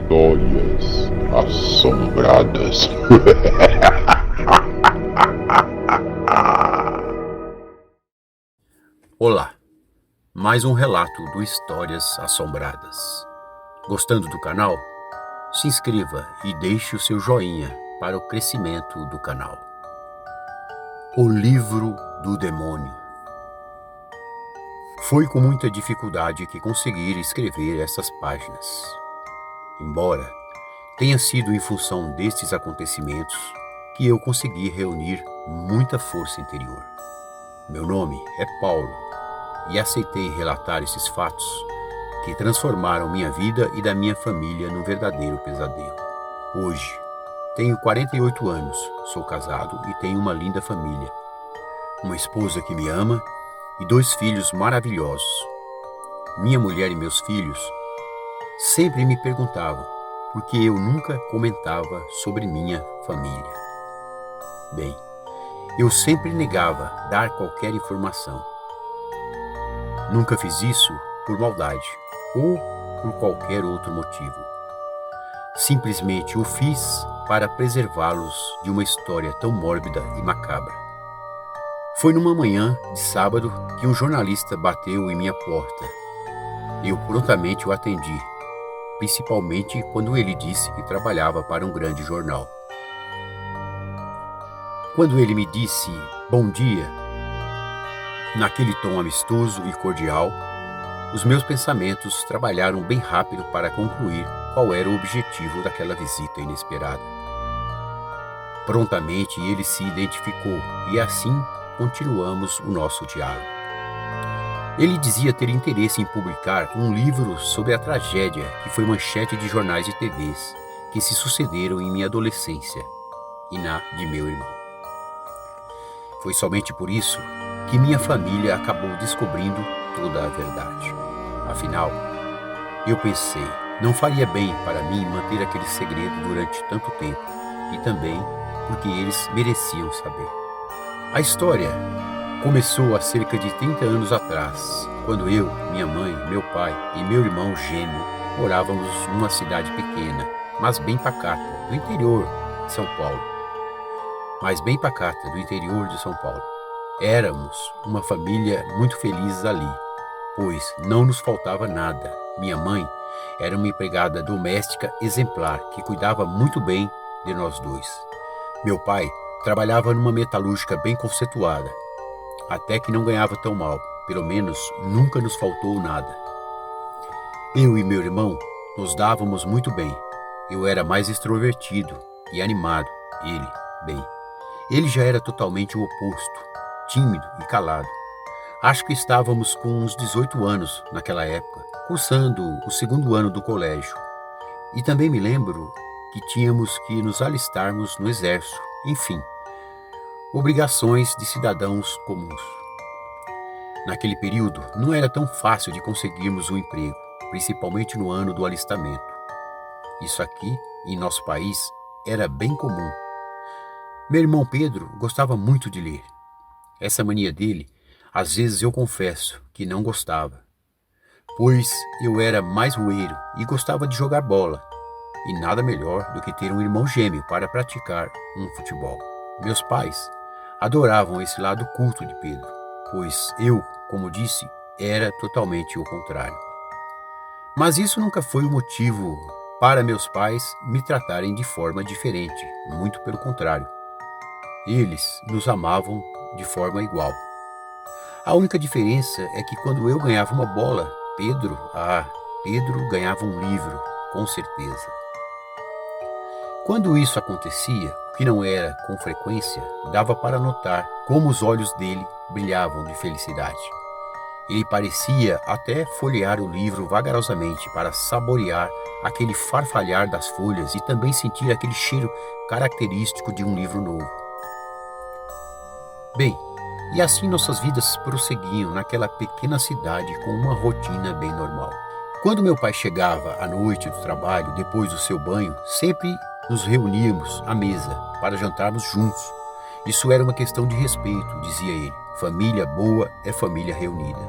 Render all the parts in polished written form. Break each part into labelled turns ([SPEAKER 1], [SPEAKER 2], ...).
[SPEAKER 1] Histórias assombradas.
[SPEAKER 2] Olá, mais um relato do Histórias Assombradas. Gostando do canal? Se inscreva e deixe o seu joinha para o crescimento do canal. O Livro do Demônio. Foi com muita dificuldade que consegui escrever essas páginas. Embora tenha sido em função destes acontecimentos que eu consegui reunir muita força interior. Meu nome é Paulo e aceitei relatar esses fatos que transformaram minha vida e da minha família num verdadeiro pesadelo. Hoje, tenho 48 anos, sou casado e tenho uma linda família. Uma esposa que me ama e 2 filhos maravilhosos. Minha mulher e meus filhos sempre me perguntavam por que eu nunca comentava sobre minha família. Bem, eu sempre negava dar qualquer informação. Nunca fiz isso por maldade ou por qualquer outro motivo. Simplesmente o fiz para preservá-los de uma história tão mórbida e macabra. Foi numa manhã de sábado que um jornalista bateu em minha porta. Eu prontamente o atendi, principalmente quando ele disse que trabalhava para um grande jornal. Quando ele me disse bom dia, naquele tom amistoso e cordial, os meus pensamentos trabalharam bem rápido para concluir qual era o objetivo daquela visita inesperada. Prontamente ele se identificou e assim continuamos o nosso diálogo. Ele dizia ter interesse em publicar um livro sobre a tragédia que foi manchete de jornais e TVs que se sucederam em minha adolescência e na de meu irmão. Foi somente por isso que minha família acabou descobrindo toda a verdade. Afinal, eu pensei, não faria bem para mim manter aquele segredo durante tanto tempo, e também porque eles mereciam saber. A história começou há cerca de 30 anos atrás, quando eu, minha mãe, meu pai e meu irmão gêmeo morávamos numa cidade pequena, mas bem pacata, do interior de São Paulo. Éramos uma família muito feliz ali, pois não nos faltava nada. Minha mãe era uma empregada doméstica exemplar que cuidava muito bem de nós 2. Meu pai trabalhava numa metalúrgica bem conceituada, até que não ganhava tão mal, pelo menos nunca nos faltou nada. Eu e meu irmão nos dávamos muito bem. Eu era mais extrovertido e animado, ele já era totalmente o oposto, tímido e calado. Acho que estávamos com uns 18 anos naquela época, cursando o 2º ano do colégio. E também me lembro que tínhamos que nos alistarmos no exército, enfim, obrigações de cidadãos comuns. Naquele período, não era tão fácil de conseguirmos um emprego, principalmente no ano do alistamento. Isso aqui, em nosso país, era bem comum. Meu irmão Pedro gostava muito de ler. Essa mania dele, às vezes eu confesso que não gostava, pois eu era mais roeiro e gostava de jogar bola, e nada melhor do que ter um irmão gêmeo para praticar um futebol. Meus pais adoravam esse lado culto de Pedro, pois eu, como disse, era totalmente o contrário. Mas isso nunca foi o motivo para meus pais me tratarem de forma diferente, muito pelo contrário. Eles nos amavam de forma igual. A única diferença é que quando eu ganhava uma bola, Pedro ganhava um livro, com certeza. Quando isso acontecia, o que não era com frequência, dava para notar como os olhos dele brilhavam de felicidade. Ele parecia até folhear o livro vagarosamente para saborear aquele farfalhar das folhas e também sentir aquele cheiro característico de um livro novo. Bem, e assim nossas vidas prosseguiam naquela pequena cidade com uma rotina bem normal. Quando meu pai chegava à noite do trabalho, depois do seu banho, sempre nos reuníamos à mesa para jantarmos juntos. Isso era uma questão de respeito, dizia ele. Família boa é família reunida.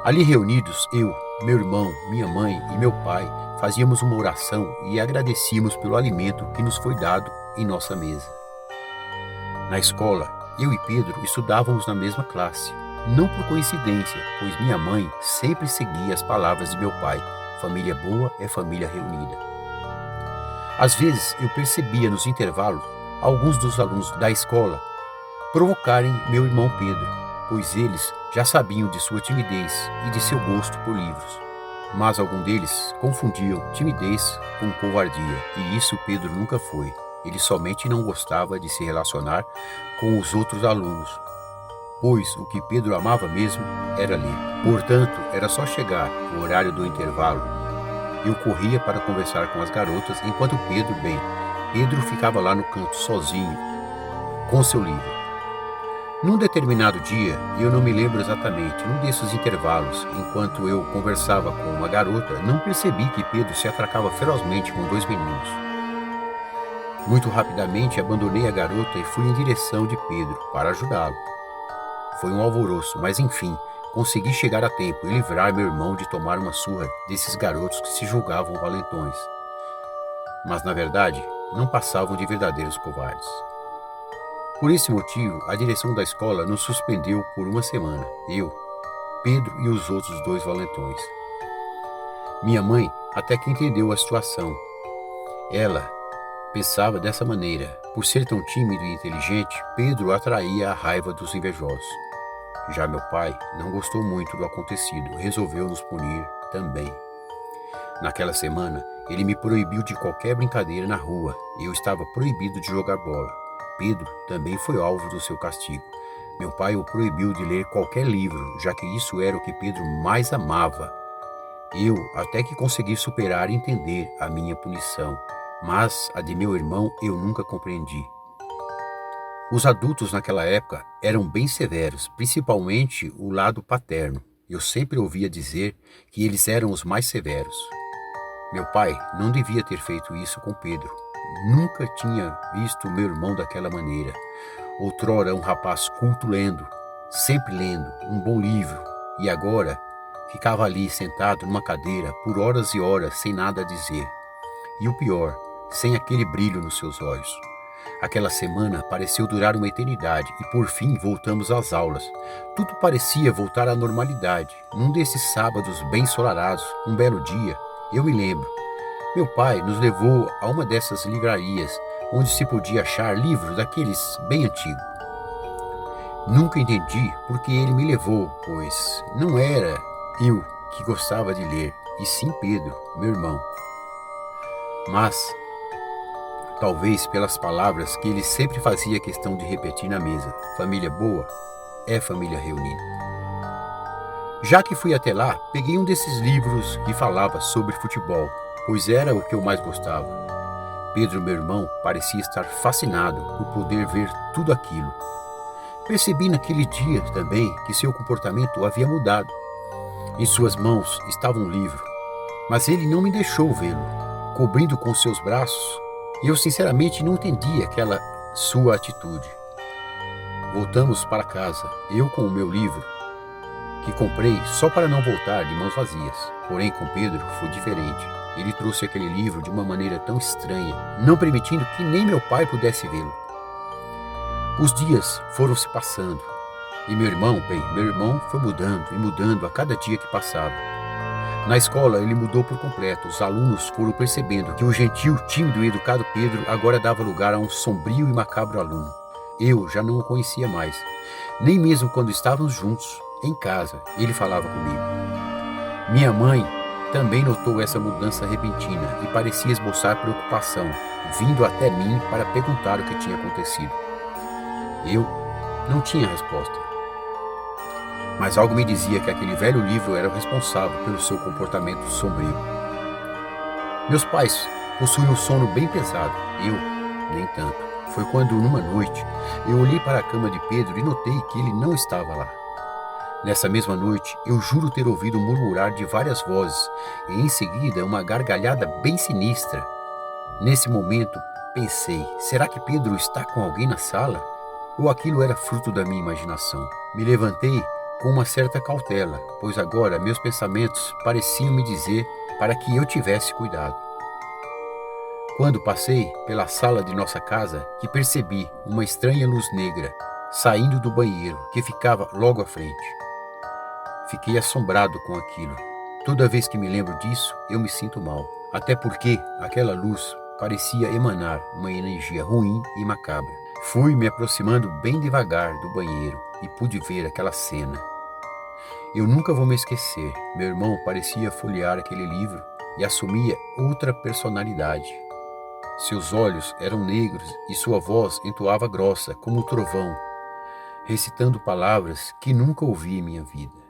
[SPEAKER 2] Ali reunidos, eu, meu irmão, minha mãe e meu pai fazíamos uma oração e agradecíamos pelo alimento que nos foi dado em nossa mesa. Na escola, eu e Pedro estudávamos na mesma classe. Não por coincidência, pois minha mãe sempre seguia as palavras de meu pai: família boa é família reunida. Às vezes eu percebia nos intervalos alguns dos alunos da escola provocarem meu irmão Pedro, pois eles já sabiam de sua timidez e de seu gosto por livros. Mas algum deles confundiam timidez com covardia, e isso Pedro nunca foi. Ele somente não gostava de se relacionar com os outros alunos, pois o que Pedro amava mesmo era ler. Portanto, era só chegar no horário do intervalo. Eu corria para conversar com as garotas, enquanto Pedro ficava lá no canto sozinho, com seu livro. Num determinado dia, eu não me lembro exatamente, num desses intervalos, enquanto eu conversava com uma garota, não percebi que Pedro se atracava ferozmente com 2 meninos. Muito rapidamente abandonei a garota e fui em direção de Pedro para ajudá-lo. Foi um alvoroço, mas enfim, consegui chegar a tempo e livrar meu irmão de tomar uma surra desses garotos que se julgavam valentões. Mas na verdade, não passavam de verdadeiros covardes. Por esse motivo, a direção da escola nos suspendeu por 1 semana, eu, Pedro e os outros 2 valentões. Minha mãe até que entendeu a situação. Ela pensava dessa maneira: por ser tão tímido e inteligente, Pedro atraía a raiva dos invejosos. Já meu pai não gostou muito do acontecido, resolveu nos punir também. Naquela semana, ele me proibiu de qualquer brincadeira na rua e eu estava proibido de jogar bola. Pedro também foi alvo do seu castigo. Meu pai o proibiu de ler qualquer livro, já que isso era o que Pedro mais amava. Eu até que consegui superar e entender a minha punição, mas a de meu irmão eu nunca compreendi. Os adultos naquela época eram bem severos, principalmente o lado paterno. Eu sempre ouvia dizer que eles eram os mais severos. Meu pai não devia ter feito isso com Pedro. Nunca tinha visto meu irmão daquela maneira. Outrora um rapaz culto sempre lendo um bom livro, e agora ficava ali sentado numa cadeira por horas e horas sem nada a dizer. E o pior, sem aquele brilho nos seus olhos. Aquela semana pareceu durar uma eternidade e por fim voltamos às aulas. Tudo parecia voltar à normalidade. Num desses sábados bem ensolarados, um belo dia, eu me lembro, meu pai nos levou a uma dessas livrarias onde se podia achar livros daqueles bem antigos. Nunca entendi por que ele me levou, pois não era eu que gostava de ler, e sim Pedro, meu irmão. Mas talvez pelas palavras que ele sempre fazia questão de repetir na mesa: família boa é família reunida. Já que fui até lá, peguei um desses livros que falava sobre futebol, pois era o que eu mais gostava. Pedro, meu irmão, parecia estar fascinado por poder ver tudo aquilo. Percebi naquele dia também que seu comportamento havia mudado. Em suas mãos estava um livro, mas ele não me deixou vê-lo, cobrindo com seus braços, e eu sinceramente não entendi aquela sua atitude. Voltamos para casa, eu com o meu livro, que comprei só para não voltar de mãos vazias. Porém, com Pedro foi diferente. Ele trouxe aquele livro de uma maneira tão estranha, não permitindo que nem meu pai pudesse vê-lo. Os dias foram se passando, e meu irmão foi mudando e mudando a cada dia que passava. Na escola ele mudou por completo. Os alunos foram percebendo que o gentil, tímido e educado Pedro agora dava lugar a um sombrio e macabro aluno. Eu já não o conhecia mais, nem mesmo quando estávamos juntos, em casa, ele falava comigo. Minha mãe também notou essa mudança repentina e parecia esboçar preocupação, vindo até mim para perguntar o que tinha acontecido. Eu não tinha resposta. Mas algo me dizia que aquele velho livro era o responsável pelo seu comportamento sombrio. Meus pais possuíam um sono bem pesado, eu nem tanto. Foi quando, numa noite, eu olhei para a cama de Pedro e notei que ele não estava lá. Nessa mesma noite, eu juro ter ouvido murmurar de várias vozes e em seguida uma gargalhada bem sinistra. Nesse momento, pensei, será que Pedro está com alguém na sala? Ou aquilo era fruto da minha imaginação? Me levantei com uma certa cautela, pois agora meus pensamentos pareciam me dizer para que eu tivesse cuidado. Quando passei pela sala de nossa casa, que percebi uma estranha luz negra saindo do banheiro que ficava logo à frente. Fiquei assombrado com aquilo. Toda vez que me lembro disso, eu me sinto mal. Até porque aquela luz parecia emanar uma energia ruim e macabra. Fui me aproximando bem devagar do banheiro e pude ver aquela cena. Eu nunca vou me esquecer. Meu irmão parecia folhear aquele livro e assumia outra personalidade. Seus olhos eram negros e sua voz entoava grossa como um trovão, recitando palavras que nunca ouvi em minha vida.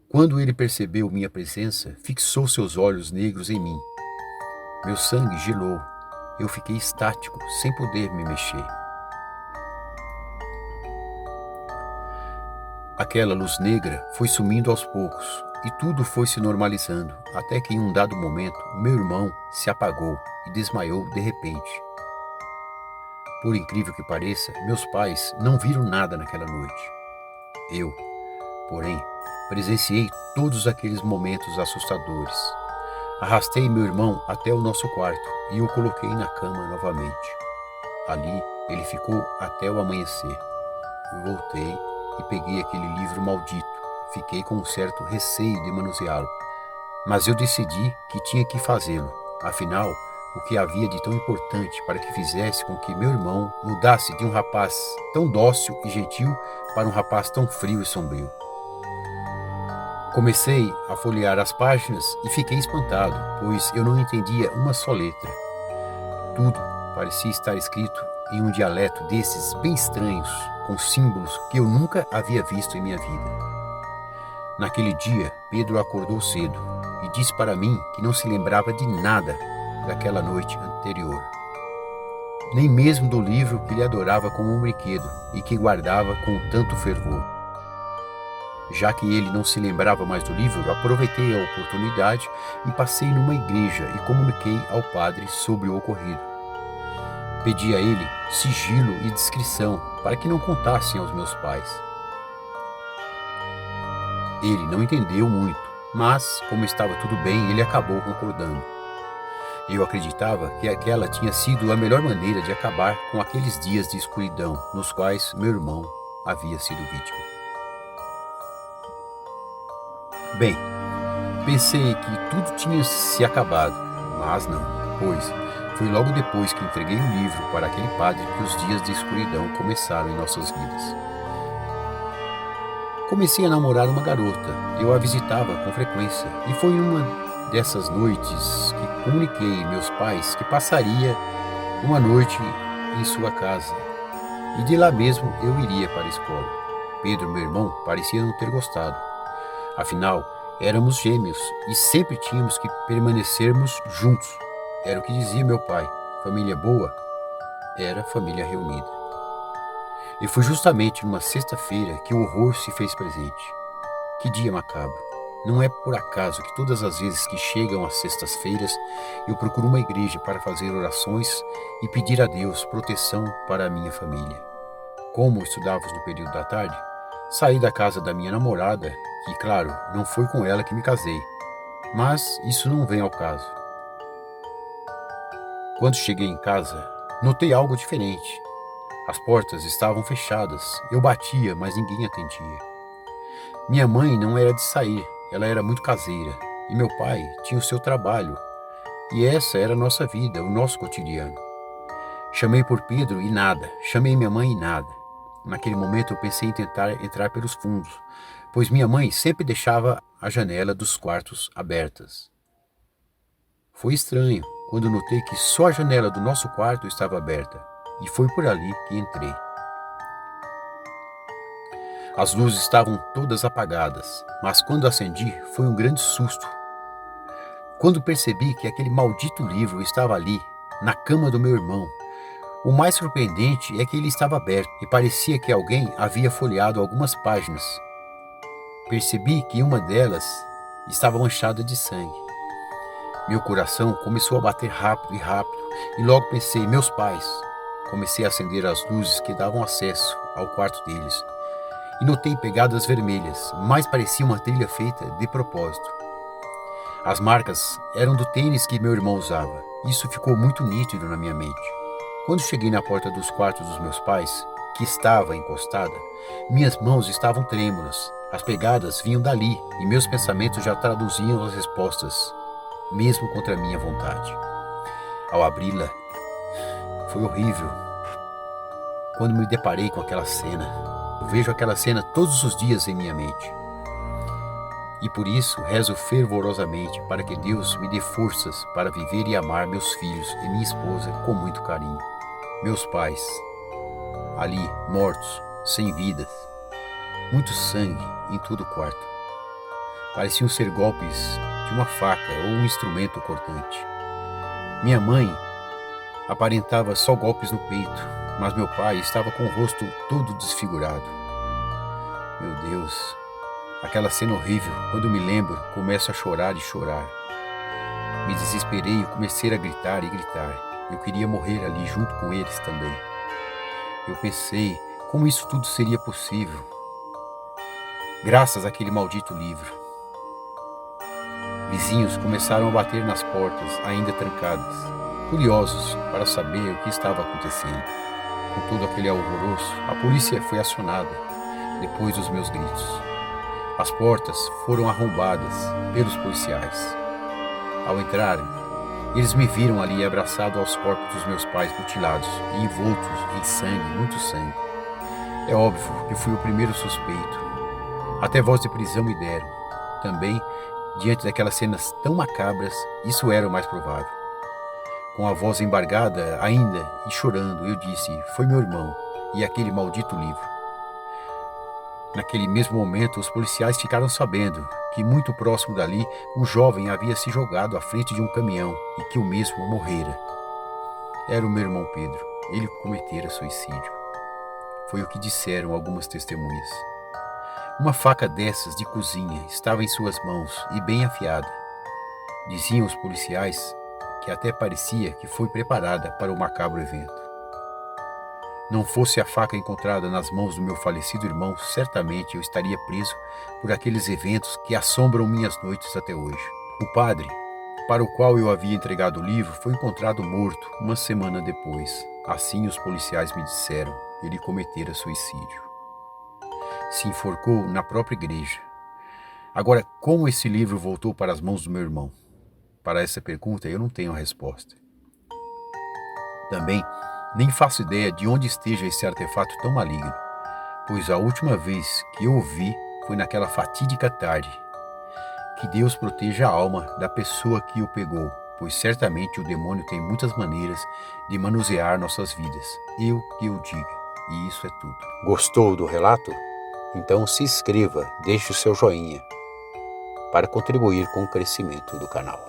[SPEAKER 2] Quando ele percebeu minha presença, fixou seus olhos negros em mim. Meu sangue gelou. Eu fiquei estático, sem poder me mexer. Aquela luz negra foi sumindo aos poucos e tudo foi se normalizando, até que em um dado momento, meu irmão se apagou e desmaiou de repente. Por incrível que pareça, meus pais não viram nada naquela noite. Eu, porém, presenciei todos aqueles momentos assustadores. Arrastei meu irmão até o nosso quarto e o coloquei na cama novamente. Ali ele ficou até o amanhecer. Eu voltei e peguei aquele livro maldito. Fiquei com um certo receio de manuseá-lo, mas eu decidi que tinha que fazê-lo. Afinal, o que havia de tão importante para que fizesse com que meu irmão mudasse de um rapaz tão dócil e gentil para um rapaz tão frio e sombrio? Comecei a folhear as páginas e fiquei espantado, pois eu não entendia uma só letra. Tudo parecia estar escrito em um dialeto desses bem estranhos, com símbolos que eu nunca havia visto em minha vida. Naquele dia, Pedro acordou cedo e disse para mim que não se lembrava de nada daquela noite anterior, nem mesmo do livro que ele adorava como um brinquedo e que guardava com tanto fervor. Já que ele não se lembrava mais do livro, aproveitei a oportunidade e passei numa igreja e comuniquei ao padre sobre o ocorrido. Pedi a ele sigilo e discrição para que não contassem aos meus pais. Ele não entendeu muito, mas, como estava tudo bem, ele acabou concordando. Eu acreditava que aquela tinha sido a melhor maneira de acabar com aqueles dias de escuridão nos quais meu irmão havia sido vítima. Bem, pensei que tudo tinha se acabado, mas não, pois foi logo depois que entreguei o livro para aquele padre que os dias de escuridão começaram em nossas vidas. Comecei a namorar uma garota, eu a visitava com frequência, e foi uma dessas noites que comuniquei meus pais que passaria uma noite em sua casa, e de lá mesmo eu iria para a escola. Pedro, meu irmão, parecia não ter gostado. Afinal, éramos gêmeos e sempre tínhamos que permanecermos juntos. Era o que dizia meu pai. Família boa era família reunida. E foi justamente numa sexta-feira que o horror se fez presente. Que dia macabro. Não é por acaso que todas as vezes que chegam às sextas-feiras eu procuro uma igreja para fazer orações e pedir a Deus proteção para a minha família. Como estudávamos no período da tarde, saí da casa da minha namorada, que, claro, não foi com ela que me casei, mas isso não vem ao caso. Quando cheguei em casa, notei algo diferente. As portas estavam fechadas, eu batia, mas ninguém atendia. Minha mãe não era de sair, ela era muito caseira, e meu pai tinha o seu trabalho, e essa era a nossa vida, o nosso cotidiano. Chamei por Pedro e nada, chamei minha mãe e nada. Naquele momento eu pensei em tentar entrar pelos fundos, pois minha mãe sempre deixava a janela dos quartos abertas. Foi estranho quando notei que só a janela do nosso quarto estava aberta, e foi por ali que entrei. As luzes estavam todas apagadas, mas quando acendi foi um grande susto. Quando percebi que aquele maldito livro estava ali, na cama do meu irmão, o mais surpreendente é que ele estava aberto e parecia que alguém havia folheado algumas páginas. Percebi que uma delas estava manchada de sangue. Meu coração começou a bater rápido e logo pensei, meus pais. Comecei a acender as luzes que davam acesso ao quarto deles e notei pegadas vermelhas, mais parecia uma trilha feita de propósito. As marcas eram do tênis que meu irmão usava. Isso ficou muito nítido na minha mente. Quando cheguei na porta dos quartos dos meus pais, que estava encostada, minhas mãos estavam trêmulas. As pegadas vinham dali e meus pensamentos já traduziam as respostas, mesmo contra a minha vontade. Ao abri-la, foi horrível. Quando me deparei com aquela cena, eu vejo aquela cena todos os dias em minha mente. E por isso rezo fervorosamente para que Deus me dê forças para viver e amar meus filhos e minha esposa com muito carinho. Meus pais, ali, mortos, sem vidas, muito sangue em todo o quarto. Pareciam ser golpes de uma faca ou um instrumento cortante. Minha mãe aparentava só golpes no peito, mas meu pai estava com o rosto todo desfigurado. Meu Deus, aquela cena horrível, quando me lembro, começo a chorar e chorar. Me desesperei e comecei a gritar e gritar. Eu queria morrer ali junto com eles também. Eu pensei como isso tudo seria possível, graças àquele maldito livro. Vizinhos começaram a bater nas portas, ainda trancadas, curiosos para saber o que estava acontecendo. Com todo aquele alvoroço, a polícia foi acionada, depois dos meus gritos. As portas foram arrombadas pelos policiais. Ao entrarem, eles me viram ali abraçado aos corpos dos meus pais mutilados e envoltos em sangue, muito sangue. É óbvio que fui o primeiro suspeito. Até voz de prisão me deram. Também, diante daquelas cenas tão macabras, isso era o mais provável. Com a voz embargada ainda e chorando, eu disse: foi meu irmão e aquele maldito livro. Naquele mesmo momento, os policiais ficaram sabendo que muito próximo dali, um jovem havia se jogado à frente de um caminhão e que o mesmo morrera. Era o meu irmão Pedro. Ele cometera suicídio. Foi o que disseram algumas testemunhas. Uma faca dessas de cozinha estava em suas mãos e bem afiada. Diziam os policiais que até parecia que foi preparada para o macabro evento. Não fosse a faca encontrada nas mãos do meu falecido irmão, certamente eu estaria preso por aqueles eventos que assombram minhas noites até hoje. O padre, para o qual eu havia entregado o livro, foi encontrado morto uma semana depois. Assim os policiais me disseram, ele cometera suicídio. Se enforcou na própria igreja. Agora, como esse livro voltou para as mãos do meu irmão? Para essa pergunta eu não tenho a resposta. Também nem faço ideia de onde esteja esse artefato tão maligno, pois a última vez que eu o vi foi naquela fatídica tarde. Que Deus proteja a alma da pessoa que o pegou, pois certamente o demônio tem muitas maneiras de manusear nossas vidas. Eu que o diga, e isso é tudo. Gostou do relato? Então se inscreva, deixe o seu joinha para contribuir com o crescimento do canal.